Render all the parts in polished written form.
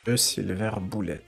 Le Silver Bullet.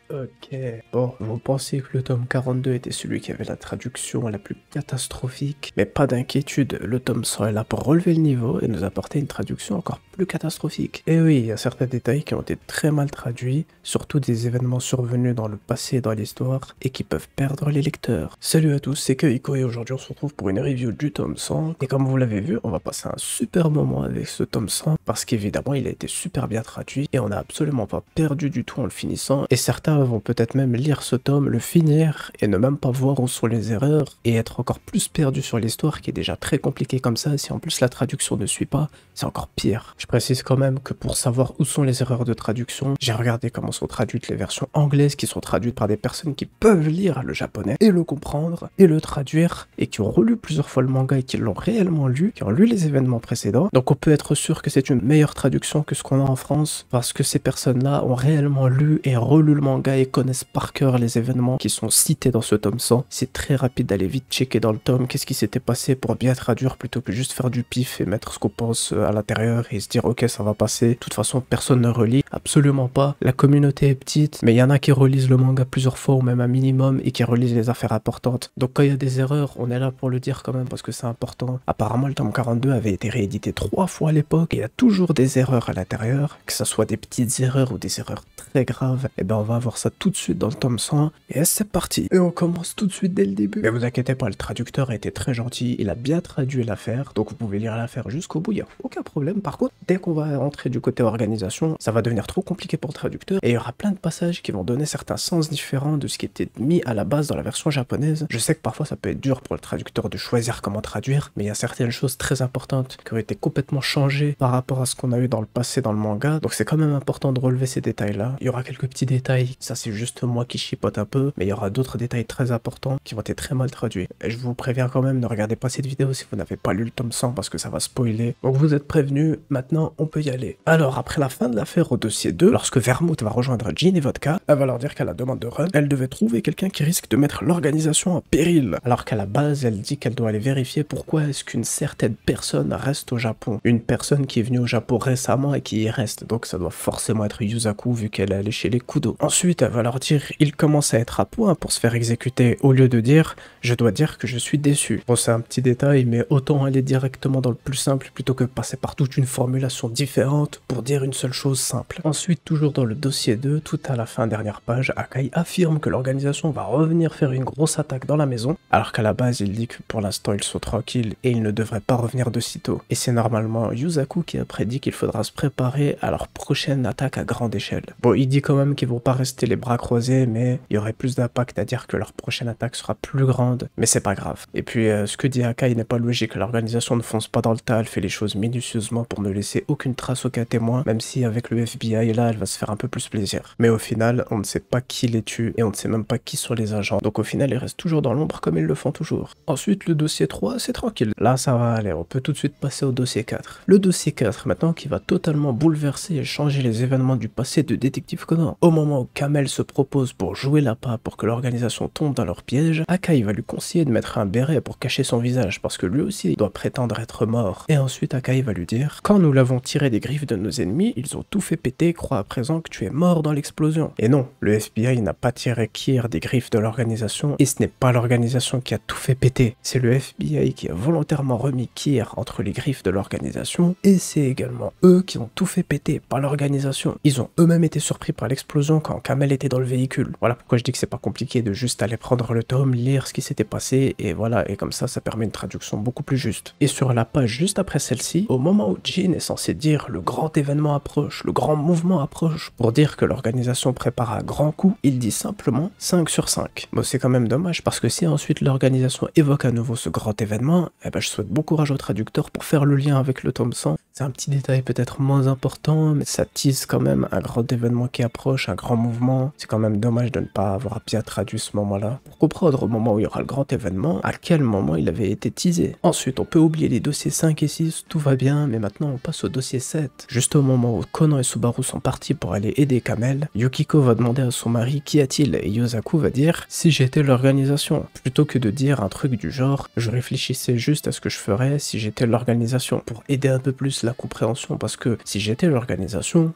Ok. Bon, vous pensiez que le tome 42 était celui qui avait la traduction la plus catastrophique, mais pas d'inquiétude, le tome 100 est là pour relever le niveau et nous apporter une traduction encore plus catastrophique. Et oui, il y a certains détails qui ont été très mal traduits, surtout des événements survenus dans le passé et dans l'histoire, et qui peuvent perdre les lecteurs. Salut à tous, c'est Keiko et aujourd'hui on se retrouve pour une review du tome 100, et comme vous l'avez vu, on va passer un super moment avec ce tome 100, parce qu'évidemment il a été super bien traduit, et on n'a absolument pas perdu du tout en le finissant, et certains vont peut-être même lire ce tome, le finir, et ne même pas voir où sont les erreurs, et être encore plus perdu sur l'histoire qui est déjà très compliquée comme ça, si en plus la traduction ne suit pas, c'est encore pire. Je précise quand même que pour savoir où sont les erreurs de traduction, j'ai regardé comment sont traduites les versions anglaises qui sont traduites par des personnes qui peuvent lire le japonais, et le comprendre, et le traduire, et qui ont relu plusieurs fois le manga et qui l'ont réellement lu, qui ont lu les événements précédents. Donc on peut être sûr que c'est une meilleure traduction que ce qu'on a en France, parce que ces personnes-là ont réellement lu et relu le manga et connaissent par cœur les événements qui sont cités dans ce tome 100. C'est très rapide d'aller vite checker dans le tome qu'est-ce qui s'était passé pour bien traduire plutôt que juste faire du pif et mettre ce qu'on pense à l'intérieur et se dire ok ça va passer. De toute façon personne ne relit, absolument pas. La communauté est petite, mais il y en a qui relisent le manga plusieurs fois ou même un minimum et qui relisent les affaires importantes. Donc quand il y a des erreurs, on est là pour le dire quand même parce que c'est important. Apparemment le tome 42 avait été réédité 3 fois à l'époque et il y a toujours des erreurs à l'intérieur, que ce soit des petites erreurs ou des erreurs très graves. Et ben on va voir ça tout de suite dans le tome 100 et c'est parti. Et on commence tout de suite dès le début. Mais vous inquiétez pas, le traducteur a été très gentil, il a bien traduit l'affaire, donc vous pouvez lire l'affaire jusqu'au bout, il n'y a aucun problème. Par contre, dès qu'on va rentrer du côté organisation, ça va devenir trop compliqué pour le traducteur et il y aura plein de passages qui vont donner certains sens différents de ce qui était mis à la base dans la version japonaise. Je sais que parfois ça peut être dur pour le traducteur de choisir comment traduire, mais il y a certaines choses très importantes qui ont été complètement changées par rapport à ce qu'on a eu dans le passé dans le manga, donc c'est quand même important de relever ces détails-là. Il y aura quelques petits détails, ça c'est juste moi qui chipote un peu, mais il y aura d'autres détails très importants qui vont être très mal traduits. Et je vous préviens quand même, ne regardez pas cette vidéo si vous n'avez pas lu le tome 100 parce que ça va spoiler. Donc vous êtes prévenus, maintenant on peut y aller. Alors après la fin de l'affaire au dossier 2, lorsque Vermouth va rejoindre Jean et Vodka, elle va leur dire qu'à la demande de Run, elle devait trouver quelqu'un qui risque de mettre l'organisation en péril. Alors qu'à la base, elle dit qu'elle doit aller vérifier pourquoi est-ce qu'une certaine personne reste au Japon. Une personne qui est venue au Japon récemment et qui y reste. Donc ça doit forcément être Yusaku vu qu'elle est allée chez les Kudo. Ensuite, elle va leur dire il commence à être à point pour se faire exécuter au lieu de dire je dois dire que je suis déçu. Bon c'est un petit détail mais autant aller directement dans le plus simple plutôt que passer par toute une formulation différente pour dire une seule chose simple. Ensuite toujours dans le dossier 2, tout à la fin dernière page, Akai affirme que l'organisation va revenir faire une grosse attaque dans la maison alors qu'à la base il dit que pour l'instant ils sont tranquilles et ils ne devraient pas revenir de sitôt. Et c'est normalement Yusaku qui a prédit qu'il faudra se préparer à leur prochaine attaque à grande échelle. Bon il dit quand même qu'ils vont pas rester les bras croisés mais il y aurait plus d'impact à dire que leur prochaine attaque sera plus grande, mais c'est pas grave. Et puis ce que dit Akai n'est pas logique, l'organisation ne fonce pas dans le tas, elle fait les choses minutieusement pour ne laisser aucune trace aucun témoin, même si avec le FBI là elle va se faire un peu plus plaisir. Mais au final on ne sait pas qui les tue et on ne sait même pas qui sont les agents, donc au final ils restent toujours dans l'ombre comme ils le font toujours. Ensuite le dossier 3 c'est tranquille, là ça va aller, on peut tout de suite passer au dossier 4. Le dossier 4 maintenant qui va totalement bouleverser et changer les événements du passé de Détective Conan. Au moment où Kamel se propose pour jouer l'appât pour que l'organisation tombe dans leur piège, Akai va lui conseiller de mettre un béret pour cacher son visage parce que lui aussi il doit prétendre être mort. Et ensuite Akai va lui dire quand nous l'avons tiré des griffes de nos ennemis, ils ont tout fait péter, crois à présent que tu es mort dans l'explosion. Et non, le FBI n'a pas tiré Kier des griffes de l'organisation et ce n'est pas l'organisation qui a tout fait péter. C'est le FBI qui a volontairement remis Kier entre les griffes de l'organisation et c'est également eux qui ont tout fait péter, pas l'organisation. Ils ont eux-mêmes été surpris par l'explosion quand Kamel était dans le véhicule. Voilà pourquoi je dis que c'est pas compliqué de juste aller prendre le tome, lire ce qui s'était passé et voilà, et comme ça permet une traduction beaucoup plus juste. Et sur la page juste après celle-ci, au moment où Jean est censé dire le grand événement approche, le grand mouvement approche, pour dire que l'organisation prépare un grand coup, il dit simplement 5 sur 5. Bon c'est quand même dommage parce que si ensuite l'organisation évoque à nouveau ce grand événement, eh ben je souhaite bon courage au traducteur pour faire le lien avec le tome 100. C'est un petit détail peut-être moins important, mais ça tease quand même un grand événement qui approche, un grand mouvement. C'est quand même dommage de ne pas avoir bien traduit ce moment-là. Pour comprendre au moment où il y aura le grand événement, à quel moment il avait été teasé. Ensuite, on peut oublier les dossiers 5 et 6, tout va bien, mais maintenant on passe au dossier 7. Juste au moment où Conan et Subaru sont partis pour aller aider Kamel, Yukiko va demander à son mari qui a-t-il et Yusaku va dire si j'étais l'organisation, plutôt que de dire un truc du genre je réfléchissais juste à ce que je ferais si j'étais l'organisation, pour aider un peu plus la compréhension parce que si j'étais l'organisation,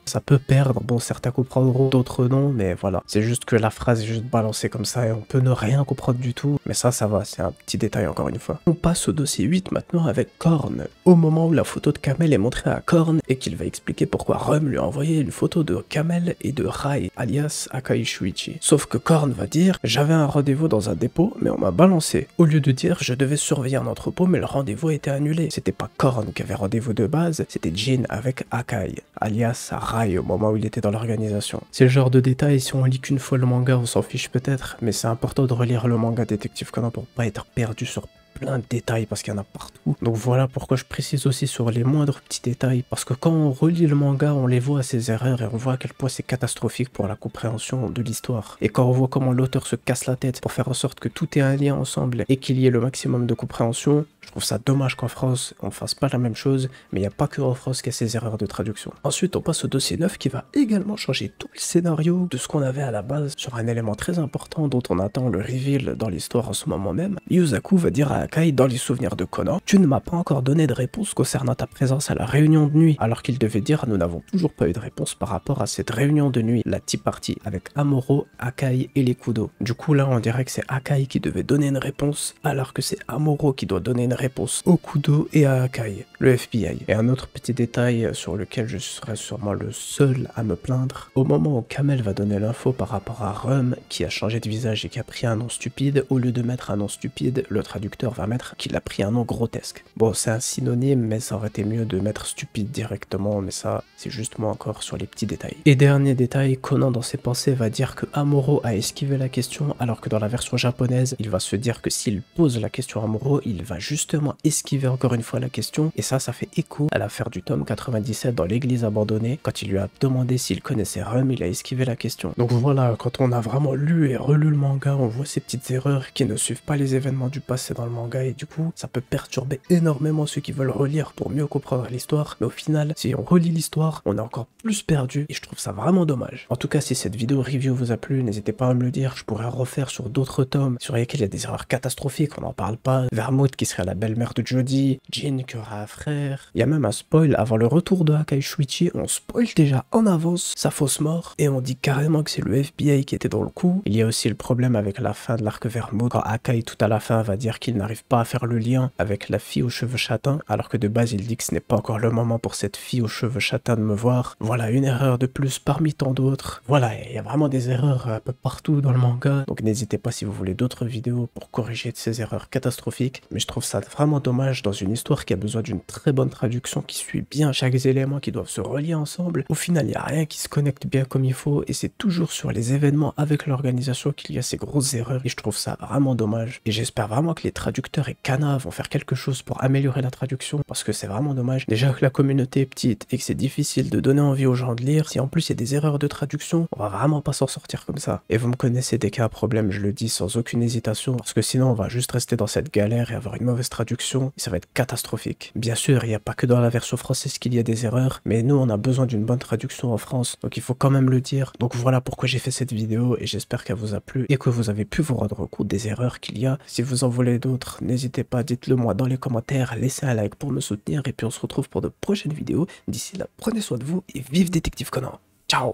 Ça peut perdre, bon certains comprendront, d'autres non, mais voilà. C'est juste que la phrase est juste balancée comme ça et on peut ne rien comprendre du tout. Mais ça va, c'est un petit détail encore une fois. On passe au dossier 8 maintenant avec Korn. Au moment où la photo de Kamel est montrée à Korn et qu'il va expliquer pourquoi Rum lui a envoyé une photo de Kamel et de Rai, alias Akai Shuichi. Sauf que Korn va dire « J'avais un rendez-vous dans un dépôt, mais on m'a balancé. » Au lieu de dire « Je devais surveiller un entrepôt, mais le rendez-vous a été annulé. » C'était pas Korn qui avait rendez-vous de base, c'était Jin avec Akai, alias Rai au moment où il était dans l'organisation. C'est le genre de détail, si on lit qu'une fois le manga, on s'en fiche peut-être, mais c'est important de relire le manga Détective Conan pour pas être perdu sur plein de détails parce qu'il y en a partout. Donc voilà pourquoi je précise aussi sur les moindres petits détails, parce que quand on relit le manga, on les voit ces erreurs et on voit à quel point c'est catastrophique pour la compréhension de l'histoire. Et quand on voit comment l'auteur se casse la tête pour faire en sorte que tout ait un lien ensemble et qu'il y ait le maximum de compréhension, je trouve ça dommage qu'en France, on fasse pas la même chose, mais il n'y a pas que en France qu'il y a ces erreurs de traduction. Ensuite, on passe au dossier 9 qui va également changer tout le scénario de ce qu'on avait à la base sur un élément très important dont on attend le reveal dans l'histoire en ce moment même. Yusaku va dire à Akai dans les souvenirs de Conan, tu ne m'as pas encore donné de réponse concernant ta présence à la réunion de nuit, alors qu'il devait dire nous n'avons toujours pas eu de réponse par rapport à cette réunion de nuit, la tea party avec Amuro, Akai et les Kudo. Du coup là on dirait que c'est Akai qui devait donner une réponse, alors que c'est Amuro qui doit donner une réponse au Kudo et à Akai, le FBI. Et un autre petit détail sur lequel je serai sûrement le seul à me plaindre, au moment où Kamel va donner l'info par rapport à Rum qui a changé de visage et qui a pris un nom stupide, au lieu de mettre un nom stupide, le traducteur va mettre qu'il a pris un nom grotesque. Bon, c'est un synonyme, mais ça aurait été mieux de mettre stupide directement, mais ça, c'est juste moi encore sur les petits détails. Et dernier détail, Conan dans ses pensées va dire que Amuro a esquivé la question, alors que dans la version japonaise, il va se dire que s'il pose la question à Amuro, il va justement esquiver encore une fois la question, et ça fait écho à l'affaire du tome 97 dans l'église abandonnée, quand il lui a demandé s'il connaissait Rum, il a esquivé la question. Donc voilà, quand on a vraiment lu et relu le manga, on voit ces petites erreurs qui ne suivent pas les événements du passé dans le manga, et du coup, ça peut perturber énormément ceux qui veulent relire pour mieux comprendre l'histoire, mais au final, si on relit l'histoire, on est encore plus perdu, et je trouve ça vraiment dommage. En tout cas, si cette vidéo review vous a plu, n'hésitez pas à me le dire, je pourrais refaire sur d'autres tomes, sur lesquels il y a des erreurs catastrophiques, on n'en parle pas, Vermouth qui serait la belle-mère de Jody, Jin qui aura un frère, il y a même un spoil avant le retour de Akai Shuichi, on spoil déjà en avance sa fausse mort, et on dit carrément que c'est le FBI qui était dans le coup. Il y a aussi le problème avec la fin de l'arc Vermouth, quand Akai tout à la fin va dire qu'il n'arrive pas à faire le lien avec la fille aux cheveux châtains, alors que de base il dit que ce n'est pas encore le moment pour cette fille aux cheveux châtains de me voir. Voilà, une erreur de plus parmi tant d'autres. Voilà, il y a vraiment des erreurs un peu partout dans le manga, donc n'hésitez pas si vous voulez d'autres vidéos pour corriger ces erreurs catastrophiques, mais je trouve ça vraiment dommage dans une histoire qui a besoin d'une très bonne traduction qui suit bien chaque élément qui doivent se relier ensemble. Au final, il n'y a rien qui se connecte bien comme il faut, et c'est toujours sur les événements avec l'organisation qu'il y a ces grosses erreurs, et je trouve ça vraiment dommage. Et j'espère vraiment que les traducteurs et Kana vont faire quelque chose pour améliorer la traduction, parce que c'est vraiment dommage. Déjà que la communauté est petite et que c'est difficile de donner envie aux gens de lire, si en plus il y a des erreurs de traduction, on va vraiment pas s'en sortir comme ça. Et vous me connaissez, dès qu'il y a un problème, je le dis sans aucune hésitation, parce que sinon on va juste rester dans cette galère et avoir une mauvaise traduction, et ça va être catastrophique. Bien sûr, il n'y a pas que dans la version française qu'il y a des erreurs, mais nous on a besoin d'une bonne traduction en France, donc il faut quand même le dire. Donc voilà pourquoi j'ai fait cette vidéo, et j'espère qu'elle vous a plu, et que vous avez pu vous rendre compte des erreurs qu'il y a. Si vous en voulez d'autres, n'hésitez pas, dites-le moi dans les commentaires, laissez un like pour me soutenir, et puis on se retrouve pour de prochaines vidéos. D'ici là, prenez soin de vous, et vive Détective Conan. Ciao!